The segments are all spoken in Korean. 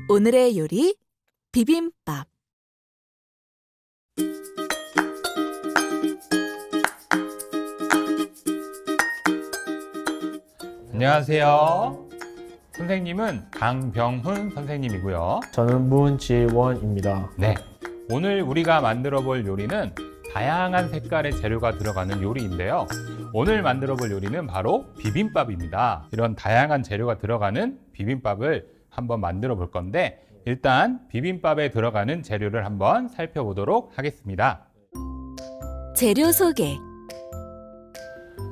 오늘의 요리 비빔밥. 안녕하세요. 선생님은 강병훈 선생님이고요. 저는 문지원입니다. 네, 오늘 우리가 만들어 볼 요리는 다양한 색깔의 재료가 들어가는 요리인데요. 오늘 만들어 볼 요리는 바로 비빔밥입니다. 이런 다양한 재료가 들어가는 비빔밥을 한번 만들어 볼 건데, 일단 비빔밥에 들어가는 재료를 한번 살펴보도록 하겠습니다. 재료 소개.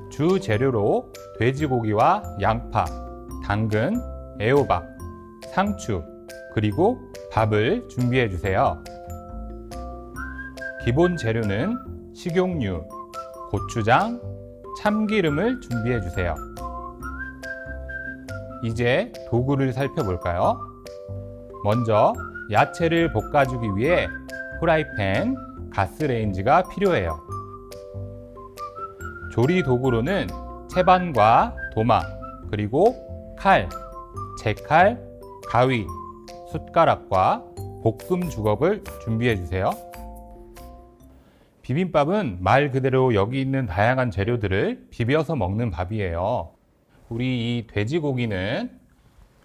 주 재료로 돼지고기와 양파, 당근, 애호박, 상추, 그리고 밥을 준비해 주세요. 기본 재료는 식용유, 고추장, 참기름을 준비해 주세요. 이제 도구를 살펴볼까요? 먼저 야채를 볶아주기 위해 프라이팬, 가스레인지가 필요해요. 조리 도구로는 채반과 도마, 그리고 칼, 재칼, 가위, 숟가락과 볶음 주걱을 준비해 주세요. 비빔밥은 말 그대로 여기 있는 다양한 재료들을 비벼서 먹는 밥이에요. 우리 이 돼지고기는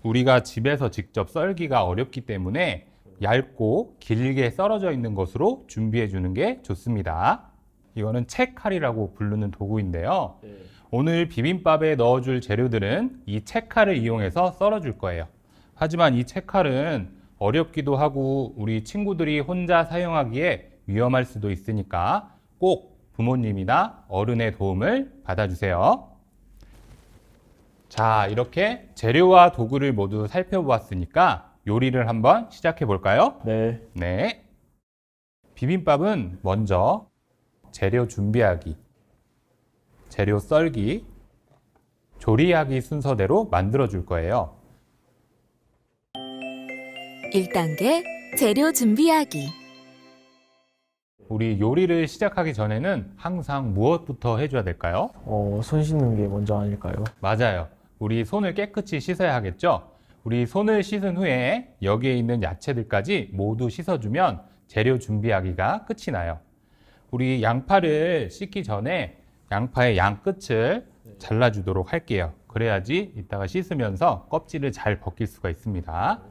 우리가 집에서 직접 썰기가 어렵기 때문에 얇고 길게 썰어져 있는 것으로 준비해 주는 게 좋습니다. 이거는 채칼이라고 부르는 도구인데요. 오늘 비빔밥에 넣어줄 재료들은 이 채칼을 이용해서 썰어줄 거예요. 하지만 이 채칼은 어렵기도 하고 우리 친구들이 혼자 사용하기에 위험할 수도 있으니까 꼭 부모님이나 어른의 도움을 받아주세요. 자, 이렇게 재료와 도구를 모두 살펴보았으니까 요리를 한번 시작해 볼까요? 네. 네. 비빔밥은 먼저 재료 준비하기, 재료 썰기, 조리하기 순서대로 만들어 줄 거예요. 1단계 재료 준비하기. 우리 요리를 시작하기 전에는 항상 무엇부터 해줘야 될까요? 손 씻는 게 먼저 아닐까요? 맞아요. 우리 손을 깨끗이 씻어야 하겠죠? 우리 손을 씻은 후에 여기에 있는 야채들까지 모두 씻어주면 재료 준비하기가 끝이 나요. 우리 양파를 씻기 전에 양파의 양 끝을 잘라주도록 할게요. 그래야지 이따가 씻으면서 껍질을 잘 벗길 수가 있습니다.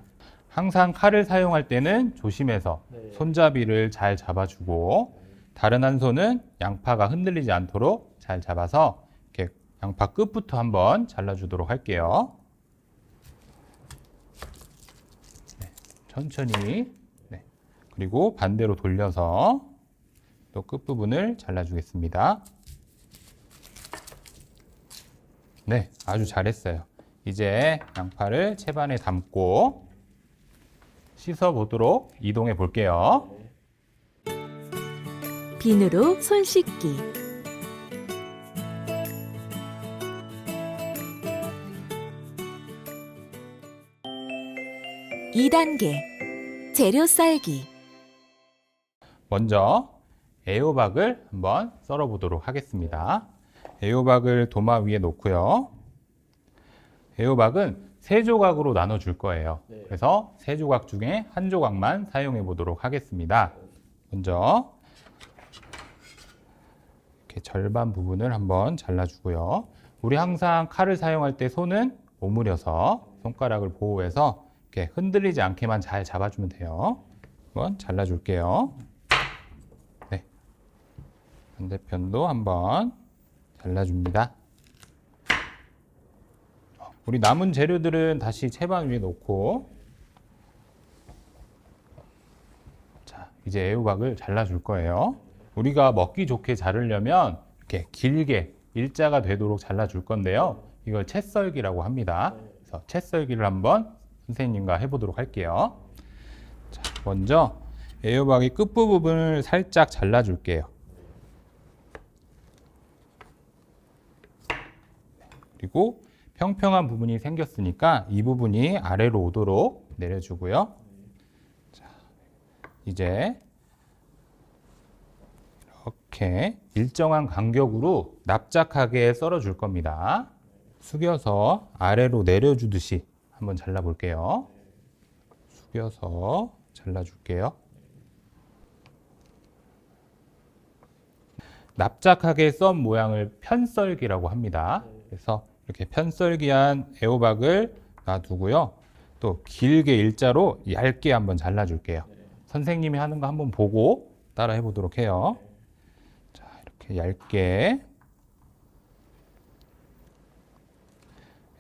항상 칼을 사용할 때는 조심해서 손잡이를 잘 잡아주고, 다른 한 손은 양파가 흔들리지 않도록 잘 잡아서 이렇게 양파 끝부터 한번 잘라주도록 할게요. 네, 천천히. 네. 그리고 반대로 돌려서 또 끝부분을 잘라주겠습니다. 네, 아주 잘했어요. 이제 양파를 채반에 담고 씻어보도록 이동해 볼게요. 비누로 손 씻기. (2단계) 재료 썰기. 먼저 애호박을 한번 썰어 보도록 하겠습니다. 애호박을 도마 위에 놓고요. 애호박은 3조각으로 나눠 줄 거예요. 그래서 3조각 중에 1조각만 사용해 보도록 하겠습니다. 먼저 이렇게 절반 부분을 한번 잘라주고요. 우리 항상 칼을 사용할 때 손은 오므려서 손가락을 보호해서 이렇게 흔들리지 않게만 잘 잡아주면 돼요. 한번 잘라줄게요. 네. 반대편도 한번 잘라줍니다. 우리 남은 재료들은 다시 채반 위에 놓고, 자, 이제 애호박을 잘라줄 거예요. 우리가 먹기 좋게 자르려면 이렇게 길게 일자가 되도록 잘라줄 건데요. 이걸 채썰기라고 합니다. 그래서 채썰기를 한번 선생님과 해보도록 할게요. 자, 먼저 애호박의 끝부분을 살짝 잘라줄게요. 그리고 평평한 부분이 생겼으니까 이 부분이 아래로 오도록 내려주고요. 자, 이제 이렇게 일정한 간격으로 납작하게 썰어 줄 겁니다. 숙여서 아래로 내려주듯이 한번 잘라볼게요. 숙여서 잘라줄게요. 납작하게 썬 모양을 편썰기라고 합니다. 그래서 이렇게 편썰기한 애호박을 놔두고요. 또 길게 일자로 얇게 한번 잘라줄게요. 선생님이 하는 거 한번 보고 따라 해보도록 해요. 자, 이렇게 얇게.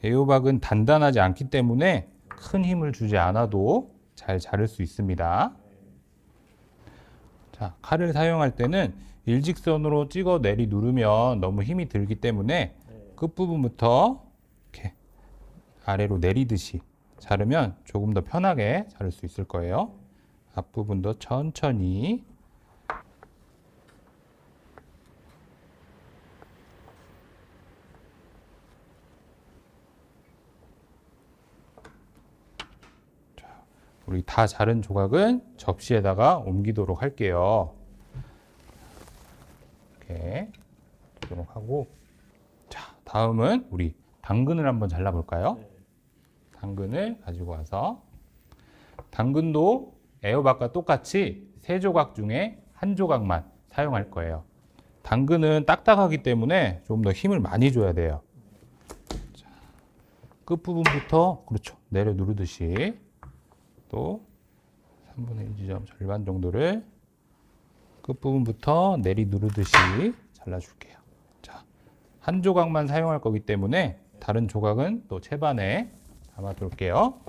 애호박은 단단하지 않기 때문에 큰 힘을 주지 않아도 잘 자를 수 있습니다. 자, 칼을 사용할 때는 일직선으로 찍어 내리 누르면 너무 힘이 들기 때문에 끝부분부터 이렇게 아래로 내리듯이 자르면 조금 더 편하게 자를 수 있을 거예요. 앞부분도 천천히. 우리 다 자른 조각은 접시에다가 옮기도록 할게요. 이렇게 두도록 하고, 자, 다음은 우리 당근을 한번 잘라볼까요? 당근을 가지고 와서, 당근도 애호박과 똑같이 세 조각 중에 한 조각만 사용할 거예요. 당근은 딱딱하기 때문에 좀 더 힘을 많이 줘야 돼요. 자, 끝부분부터 그렇죠, 내려 누르듯이 또 3분의 1 지점 절반 정도를 끝부분부터 내리 누르듯이 잘라줄게요. 자, 한 조각만 사용할 거기 때문에 다른 조각은 또 채반에 담아둘게요.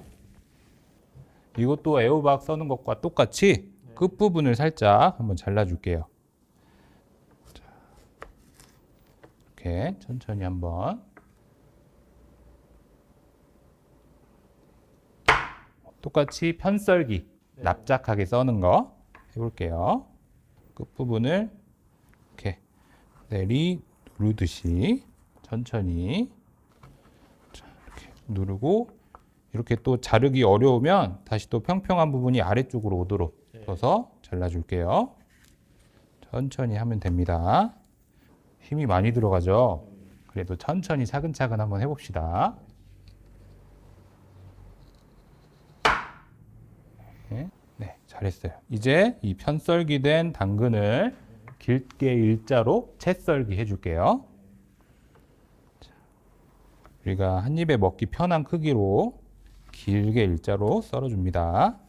이것도 애호박 써는 것과 똑같이 끝부분을 살짝 한번 잘라줄게요. 자, 이렇게 천천히 한번. 똑같이 편썰기, 납작하게 써는 거 해볼게요. 끝부분을 이렇게 내리 누르듯이 천천히 이렇게 누르고, 이렇게 또 자르기 어려우면 다시 또 평평한 부분이 아래쪽으로 오도록 써서 잘라줄게요. 천천히 하면 됩니다. 힘이 많이 들어가죠? 그래도 천천히 차근차근 한번 해봅시다. 네, 잘했어요. 이제 이 편썰기된 당근을 길게 일자로 채썰기 해줄게요. 자, 우리가 한 입에 먹기 편한 크기로 길게 일자로 썰어줍니다.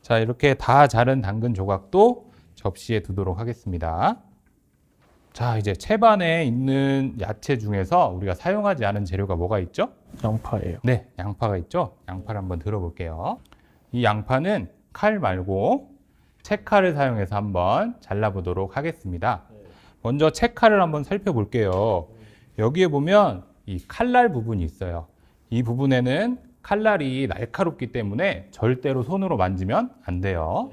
자, 이렇게 다 자른 당근 조각도 접시에 두도록 하겠습니다. 자, 이제 채반에 있는 야채 중에서 우리가 사용하지 않은 재료가 뭐가 있죠? 양파예요. 네, 양파가 있죠? 양파를 한번 들어볼게요. 이 양파는 칼 말고 채칼을 사용해서 한번 잘라보도록 하겠습니다. 먼저 채칼을 한번 살펴볼게요. 여기에 보면 이 칼날 부분이 있어요. 이 부분에는 칼날이 날카롭기 때문에 절대로 손으로 만지면 안 돼요.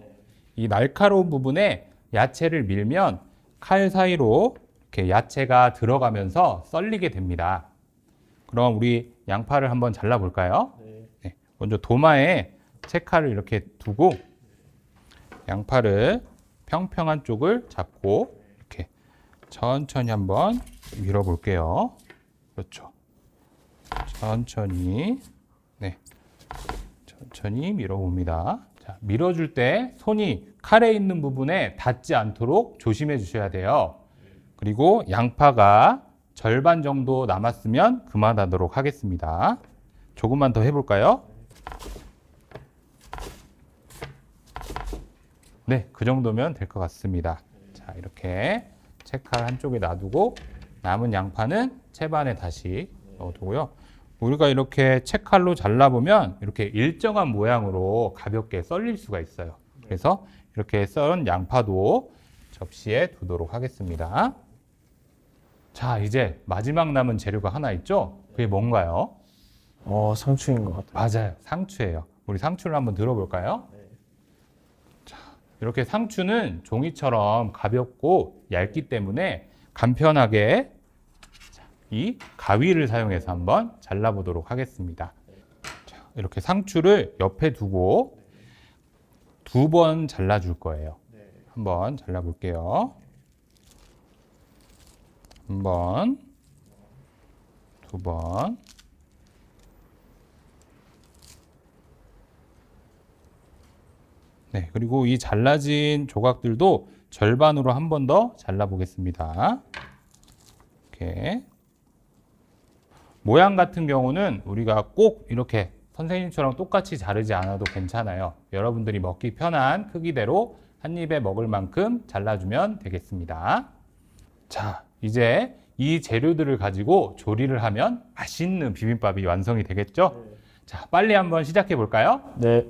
이 날카로운 부분에 야채를 밀면 칼 사이로 이렇게 야채가 들어가면서 썰리게 됩니다. 그럼 우리 양파를 한번 잘라볼까요? 네, 먼저 도마에 채칼을 이렇게 두고 양파를 평평한 쪽을 잡고 이렇게 천천히 한번 밀어볼게요. 그렇죠. 천천히, 네, 천천히 밀어봅니다. 자, 밀어줄 때 손이 칼에 있는 부분에 닿지 않도록 조심해 주셔야 돼요. 그리고 양파가 절반 정도 남았으면 그만하도록 하겠습니다. 조금만 더 해볼까요? 네, 그 정도면 될 것 같습니다. 자, 이렇게 채칼 한쪽에 놔두고 남은 양파는 채반에 다시 넣어두고요. 우리가 이렇게 채칼로 잘라보면 이렇게 일정한 모양으로 가볍게 썰릴 수가 있어요. 그래서 이렇게 썰은 양파도 접시에 두도록 하겠습니다. 자, 이제 마지막 남은 재료가 하나 있죠? 그게 뭔가요? 상추인 것 같아요. 맞아요. 상추예요. 우리 상추를 한번 들어볼까요? 자, 이렇게 상추는 종이처럼 가볍고 얇기 때문에 간편하게 이 가위를 사용해서 한번 잘라보도록 하겠습니다. 자, 이렇게 상추를 옆에 두고 2번 잘라줄 거예요. 한번 잘라볼게요. 1번, 2번. 네, 그리고 이 잘라진 조각들도 절반으로 한 번 더 잘라보겠습니다. 이렇게. 모양 같은 경우는 우리가 꼭 이렇게 선생님처럼 똑같이 자르지 않아도 괜찮아요. 여러분들이 먹기 편한 크기대로 한 입에 먹을 만큼 잘라주면 되겠습니다. 자, 이제 이 재료들을 가지고 조리를 하면 맛있는 비빔밥이 완성이 되겠죠? 자, 빨리 한번 시작해 볼까요? 네.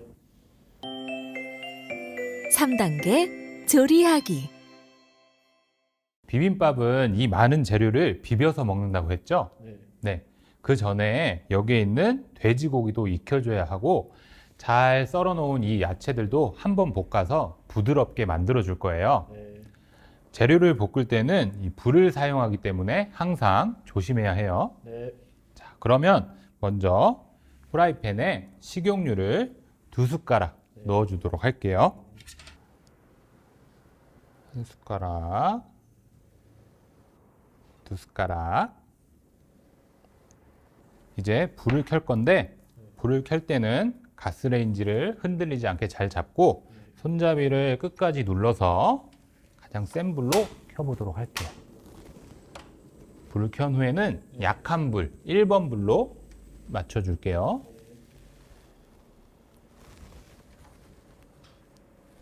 3단계 조리하기. 비빔밥은 이 많은 재료를 비벼서 먹는다고 했죠? 네. 그 전에 여기에 있는 돼지고기도 익혀줘야 하고 잘 썰어 놓은 이 야채들도 한번 볶아서 부드럽게 만들어 줄 거예요. 재료를 볶을 때는 이 불을 사용하기 때문에 항상 조심해야 해요. 자, 그러면 먼저 프라이팬에 식용유를 2숟가락 넣어 주도록 할게요. 1숟가락, 2숟가락. 이제 불을 켤 건데 불을 켤 때는 가스레인지를 흔들리지 않게 잘 잡고 손잡이를 끝까지 눌러서 가장 센 불로 켜보도록 할게요. 불을 켠 후에는 약한 불, 1번 불로 맞춰줄게요.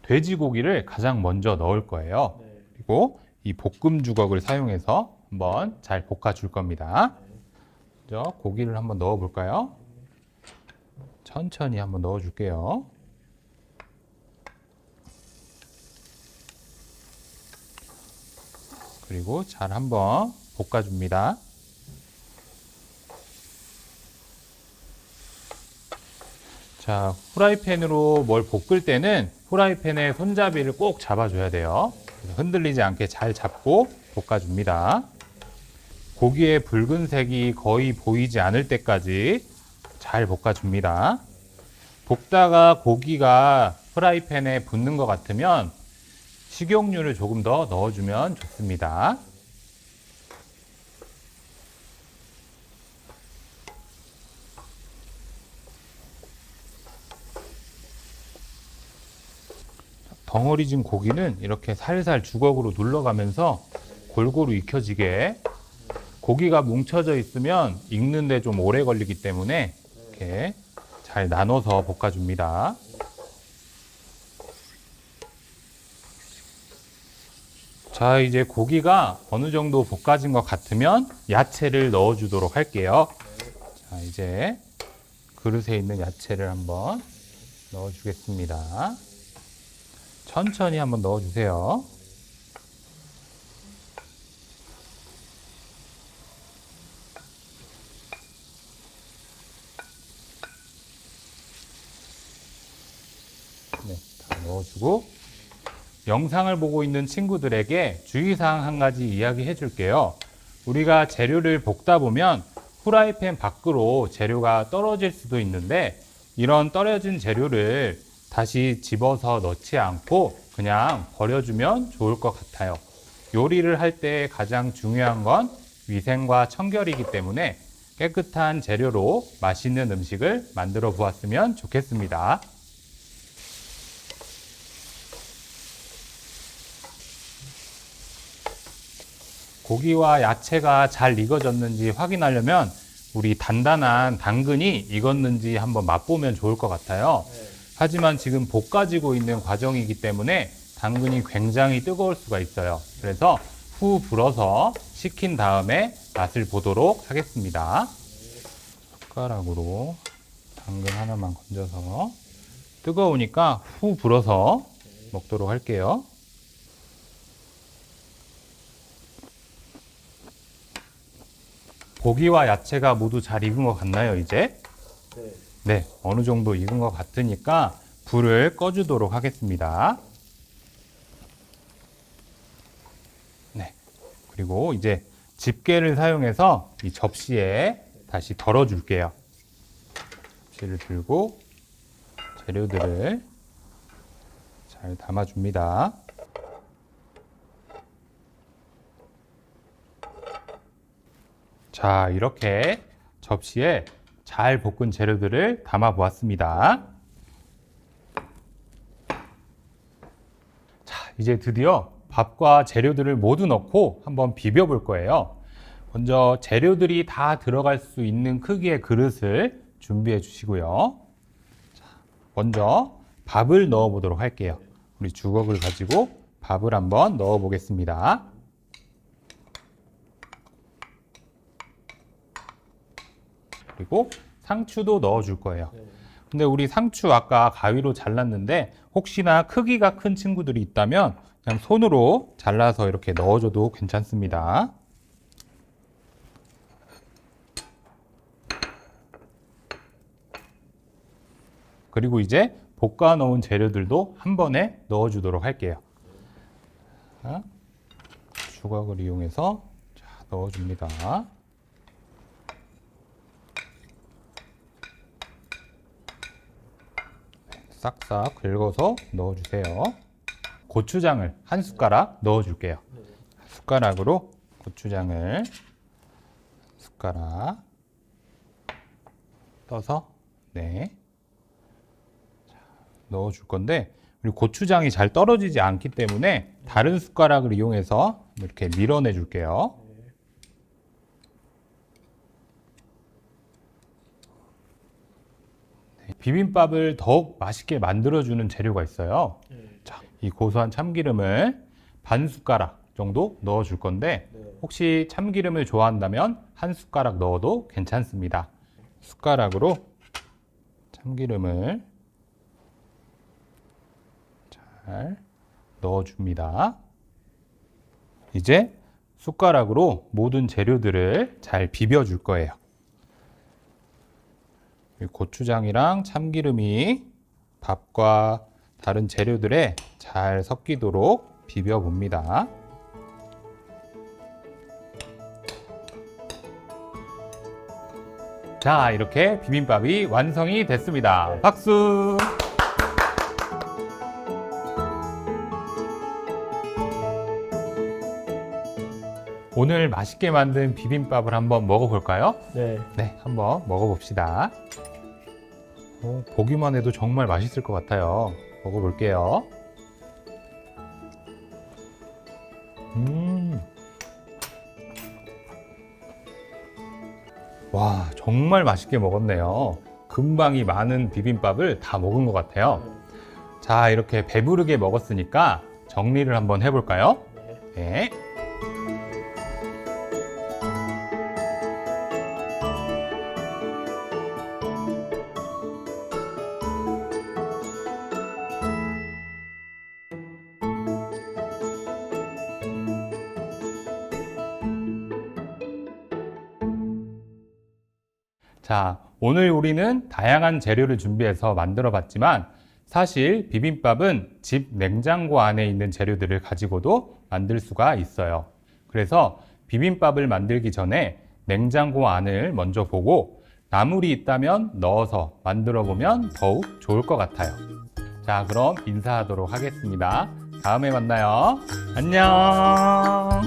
돼지고기를 가장 먼저 넣을 거예요. 그리고 이 볶음 주걱을 사용해서 한번 잘 볶아줄 겁니다. 먼저 고기를 한번 넣어 볼까요? 천천히 한번 넣어 줄게요. 그리고 잘 한번 볶아줍니다. 자, 후라이팬으로 뭘 볶을 때는 후라이팬의 손잡이를 꼭 잡아줘야 돼요. 흔들리지 않게 잘 잡고 볶아줍니다. 고기의 붉은색이 거의 보이지 않을 때까지 잘 볶아줍니다. 볶다가 고기가 프라이팬에 붙는 것 같으면 식용유를 조금 더 넣어주면 좋습니다. 덩어리진 고기는 이렇게 살살 주걱으로 눌러가면서 골고루 익혀지게, 고기가 뭉쳐져 있으면 익는데 좀 오래 걸리기 때문에 이렇게 잘 나눠서 볶아줍니다. 자, 이제 고기가 어느 정도 볶아진 것 같으면 야채를 넣어주도록 할게요. 자, 이제 그릇에 있는 야채를 한번 넣어주겠습니다. 천천히 한번 넣어주세요. 네, 다 넣어주고, 영상을 보고 있는 친구들에게 주의사항 한 가지 이야기해 줄게요. 우리가 재료를 볶다 보면 후라이팬 밖으로 재료가 떨어질 수도 있는데, 이런 떨어진 재료를 다시 집어서 넣지 않고 그냥 버려주면 좋을 것 같아요. 요리를 할 때 가장 중요한 건 위생과 청결이기 때문에 깨끗한 재료로 맛있는 음식을 만들어 보았으면 좋겠습니다. 고기와 야채가 잘 익어졌는지 확인하려면 우리 단단한 당근이 익었는지 한번 맛보면 좋을 것 같아요. 하지만 지금 볶아지고 있는 과정이기 때문에 당근이 굉장히 뜨거울 수가 있어요. 그래서 후 불어서 식힌 다음에 맛을 보도록 하겠습니다. 숟가락으로 당근 하나만 건져서 뜨거우니까 후 불어서 먹도록 할게요. 고기와 야채가 모두 잘 익은 것 같나요, 이제? 네, 어느 정도 익은 것 같으니까 불을 꺼주도록 하겠습니다. 네, 그리고 이제 집게를 사용해서 이 접시에 다시 덜어줄게요. 접시를 들고 재료들을 잘 담아줍니다. 자, 이렇게 접시에 잘 볶은 재료들을 담아 보았습니다. 자, 이제 드디어 밥과 재료들을 모두 넣고 한번 비벼 볼 거예요. 먼저 재료들이 다 들어갈 수 있는 크기의 그릇을 준비해 주시고요. 자, 먼저 밥을 넣어 보도록 할게요. 우리 주걱을 가지고 밥을 한번 넣어 보겠습니다. 그리고 상추도 넣어 줄 거예요. 근데 우리 상추 아까 가위로 잘랐는데 혹시나 크기가 큰 친구들이 있다면 그냥 손으로 잘라서 이렇게 넣어줘도 괜찮습니다. 그리고 이제 볶아 놓은 재료들도 한 번에 넣어주도록 할게요. 자, 주걱을 이용해서 자, 넣어줍니다. 싹싹 긁어서 넣어주세요. 고추장을 한 숟가락 넣어줄게요. 숟가락으로 고추장을 한 숟가락 떠서 네. 넣어줄 건데 우리 고추장이 잘 떨어지지 않기 때문에 다른 숟가락을 이용해서 이렇게 밀어내 줄게요. 네, 비빔밥을 더욱 맛있게 만들어주는 재료가 있어요. 자, 이 고소한 참기름을 반 숟가락 정도 넣어줄 건데 혹시 참기름을 좋아한다면 한 숟가락 넣어도 괜찮습니다. 숟가락으로 참기름을 잘 넣어줍니다. 이제 숟가락으로 모든 재료들을 잘 비벼줄 거예요. 고추장이랑 참기름이 밥과 다른 재료들에 잘 섞이도록 비벼봅니다. 자, 이렇게 비빔밥이 완성이 됐습니다. 박수! 오늘 맛있게 만든 비빔밥을 한번 먹어볼까요? 네. 네, 한번 먹어봅시다. 보기만 해도 정말 맛있을 것 같아요. 먹어볼게요. 와, 정말 맛있게 먹었네요. 금방 이 많은 비빔밥을 다 먹은 것 같아요. 자, 이렇게 배부르게 먹었으니까 정리를 한번 해볼까요? 네. 자, 오늘 우리는 다양한 재료를 준비해서 만들어 봤지만 사실 비빔밥은 집 냉장고 안에 있는 재료들을 가지고도 만들 수가 있어요. 그래서 비빔밥을 만들기 전에 냉장고 안을 먼저 보고 나물이 있다면 넣어서 만들어 보면 더욱 좋을 것 같아요. 자, 그럼 인사하도록 하겠습니다. 다음에 만나요. 안녕.